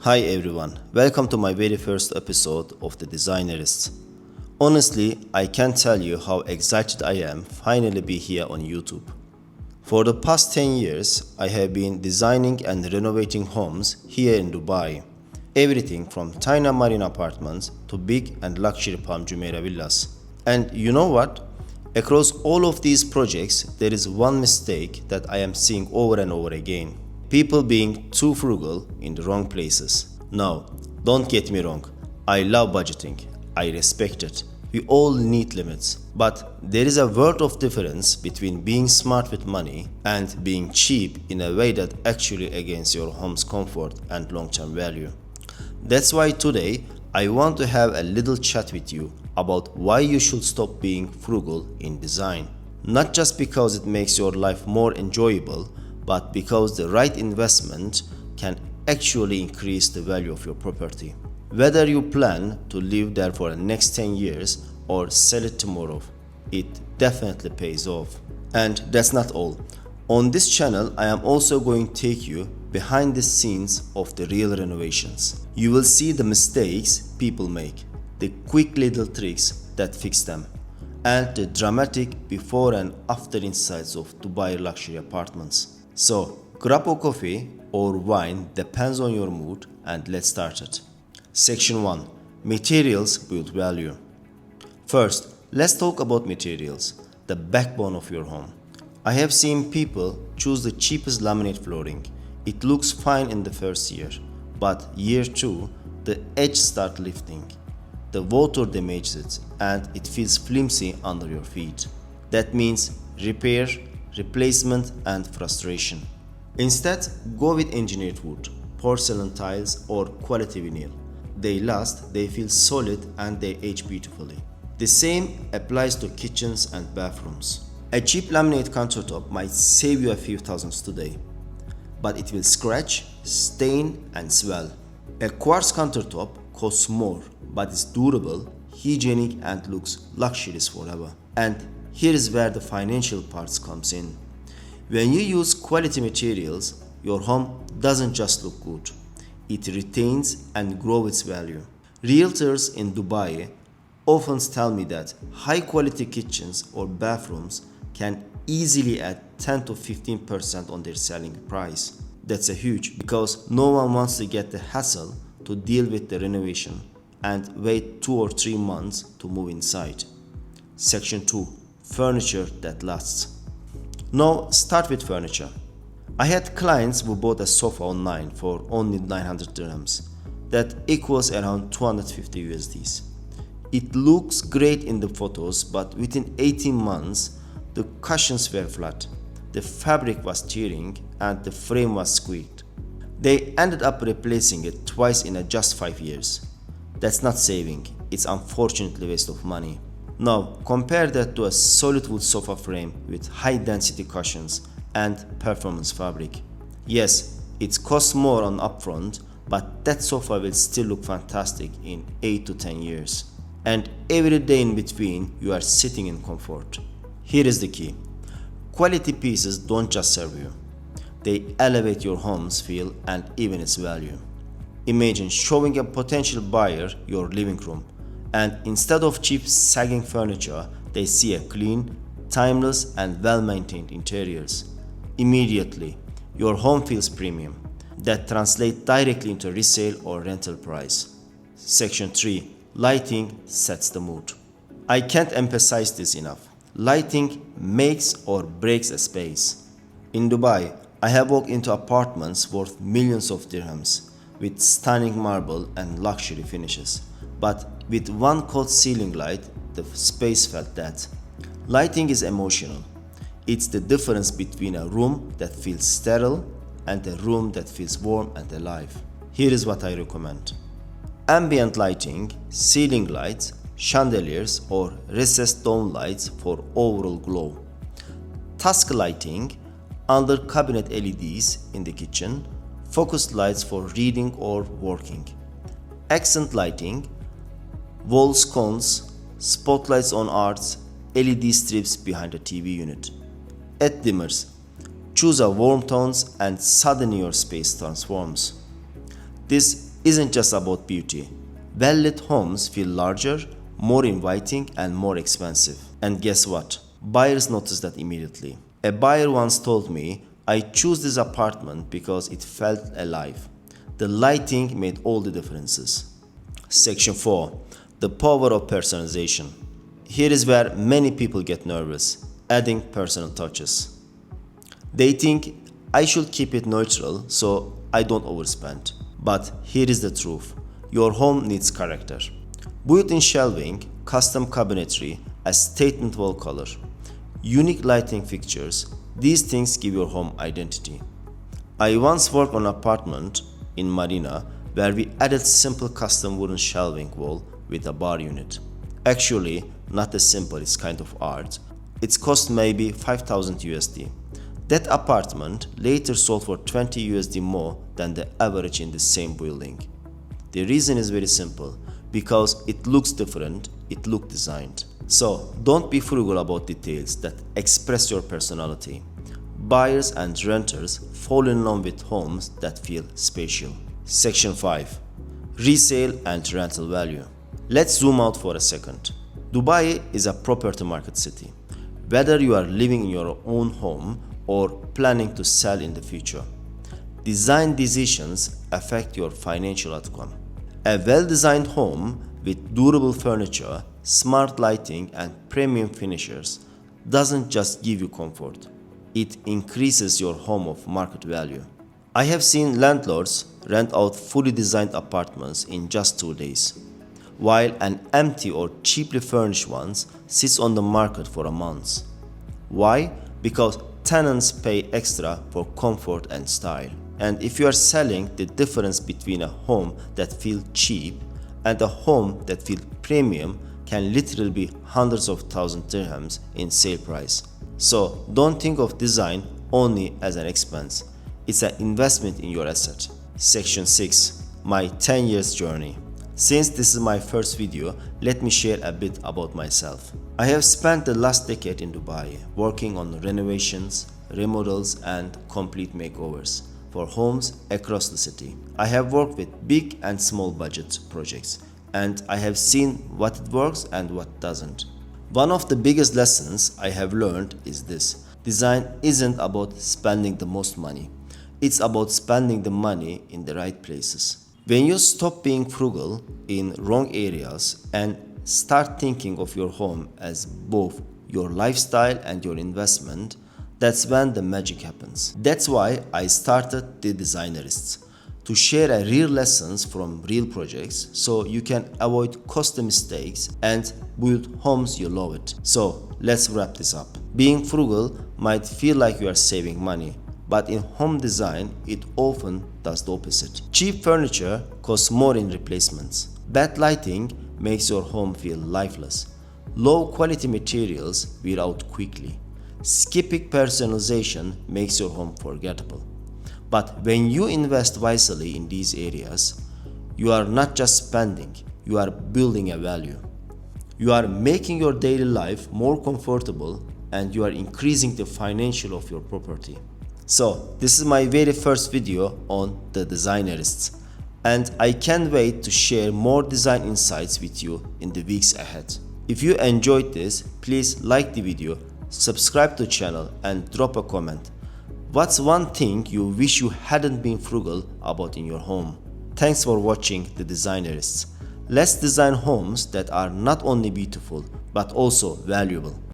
Hi everyone, welcome to my very first episode of The Designerists. Honestly, I can't tell you how excited I am finally be here on YouTube. For the past 10 years, I have been designing and renovating homes here in Dubai. Everything from tiny marine apartments to big and luxury Palm Jumeirah villas. And you know what? Across all of these projects, there is one mistake that I am seeing over and over again. People being too frugal in the wrong places. No, don't get me wrong. I love budgeting. I respect it. We all need limits. But there is a world of difference between being smart with money and being cheap in a way that actually against your home's comfort and long-term value. That's why today I want to have a little chat with you about why you should stop being frugal in design. Not just because it makes your life more enjoyable, but because the right investment can actually increase the value of your property. Whether you plan to live there for the next 10 years or sell it tomorrow, it definitely pays off. And that's not all. On this channel, I am also going to take you behind the scenes of the real renovations. You will see the mistakes people make, the quick little tricks that fix them, and the dramatic before and after insights of Dubai luxury apartments. So, grab a coffee or wine, depends on your mood, and let's start it. Section 1. Materials build value. First, let's talk about materials, the backbone of your home. I have seen people choose the cheapest laminate flooring. It looks fine in the first year, but year 2, the edge starts lifting. The water damages it and it feels flimsy under your feet. That means repair, replacement and frustration. Instead, go with engineered wood, porcelain tiles or quality vinyl. They last, they feel solid and they age beautifully. The same applies to kitchens and bathrooms. A cheap laminate countertop might save you a few thousands today, but it will scratch, stain and swell. A quartz countertop costs more, but is durable, hygienic and looks luxurious forever. And here is where the financial parts comes in. When you use quality materials, your home doesn't just look good. It retains and grows its value. Realtors in Dubai often tell me that high quality kitchens or bathrooms can easily add 10 to 15% on their selling price. That's a huge because no one wants to get the hassle to deal with the renovation and wait 2 or 3 months to move inside. Section 2. Furniture that lasts. Now start with furniture. I had clients who bought a sofa online for only 900 dirhams. That equals around 250 USDs. It looks great in the photos, but within 18 months, the cushions were flat, the fabric was tearing, and the frame was squeaked. They ended up replacing it twice in just 5 years. That's not saving, it's unfortunately a waste of money. Now, compare that to a solid wood sofa frame with high density cushions and performance fabric. Yes, it costs more on upfront, but that sofa will still look fantastic in 8 to 10 years. And every day in between, you are sitting in comfort. Here is the key. Quality pieces don't just serve you. They elevate your home's feel and even its value. Imagine showing a potential buyer your living room, and instead of cheap sagging furniture, they see a clean, timeless and well-maintained interiors. Immediately, your home feels premium. That translates directly into resale or rental price. Section 3. Lighting sets the mood. I can't emphasize this enough. Lighting makes or breaks a space. In Dubai, I have walked into apartments worth millions of dirhams with stunning marble and luxury finishes. But with one cold ceiling light, the space felt dead. Lighting is emotional. It's the difference between a room that feels sterile and a room that feels warm and alive. Here is what I recommend. Ambient lighting, ceiling lights, chandeliers or recessed dome lights for overall glow. Task lighting, under cabinet LEDs in the kitchen, focused lights for reading or working. Accent lighting, wall sconces, spotlights on arts, LED strips behind the TV unit. Add dimmers. Choose a warm tones and suddenly your space transforms. This isn't just about beauty. Well-lit homes feel larger, more inviting, and more expensive. And guess what? Buyers notice that immediately. A buyer once told me, "I chose this apartment because it felt alive. The lighting made all the differences." Section 4. The power of personalization. Here is where many people get nervous, adding personal touches. They think, "I should keep it neutral so I don't overspend." But here is the truth. Your home needs character. Built-in shelving, custom cabinetry, a statement wall color, unique lighting fixtures, these things give your home identity. I once worked on an apartment in Marina where we added simple custom wooden shelving wall with a bar unit. Actually, not as simple, it's kind of art. It's cost maybe 5,000 USD. That apartment later sold for 20 USD more than the average in the same building. The reason is very simple, because it looks different, it looks designed. So don't be frugal about details that express your personality. Buyers and renters fall in love with homes that feel spatial. Section 5. Resale and rental value. Let's zoom out for a second. Dubai is a property market city. Whether you are living in your own home or planning to sell in the future, design decisions affect your financial outcome. A well-designed home with durable furniture, smart lighting, and premium finishes doesn't just give you comfort, it increases your home of market value. I have seen landlords rent out fully designed apartments in just 2 days, while an empty or cheaply furnished one sits on the market for a month. Why? Because tenants pay extra for comfort and style. And if you are selling, the difference between a home that feels cheap and a home that feels premium can literally be hundreds of thousands dirhams in sale price. So don't think of design only as an expense. It's an investment in your asset. Section 6. My 10 years journey. Since this is my first video, let me share a bit about myself. I have spent the last decade in Dubai working on renovations, remodels, and complete makeovers for homes across the city. I have worked with big and small budget projects, and I have seen what it works and what doesn't. One of the biggest lessons I have learned is this: design isn't about spending the most money, it's about spending the money in the right places. When you stop being frugal in wrong areas and start thinking of your home as both your lifestyle and your investment, that's when the magic happens. That's why I started The Designerists, to share real lessons from real projects so you can avoid costly mistakes and build homes you love it. So let's wrap this up. Being frugal might feel like you are saving money, but in home design, it often does the opposite. Cheap furniture costs more in replacements. Bad lighting makes your home feel lifeless. Low quality materials wear out quickly. Skipping personalization makes your home forgettable. But when you invest wisely in these areas, you are not just spending, you are building a value. You are making your daily life more comfortable and you are increasing the financial of your property. So, this is my very first video on The Designerists, and I can't wait to share more design insights with you in the weeks ahead. If you enjoyed this, please like the video, subscribe to the channel, and drop a comment. What's one thing you wish you hadn't been frugal about in your home? Thanks for watching The Designerists. Let's design homes that are not only beautiful but also valuable.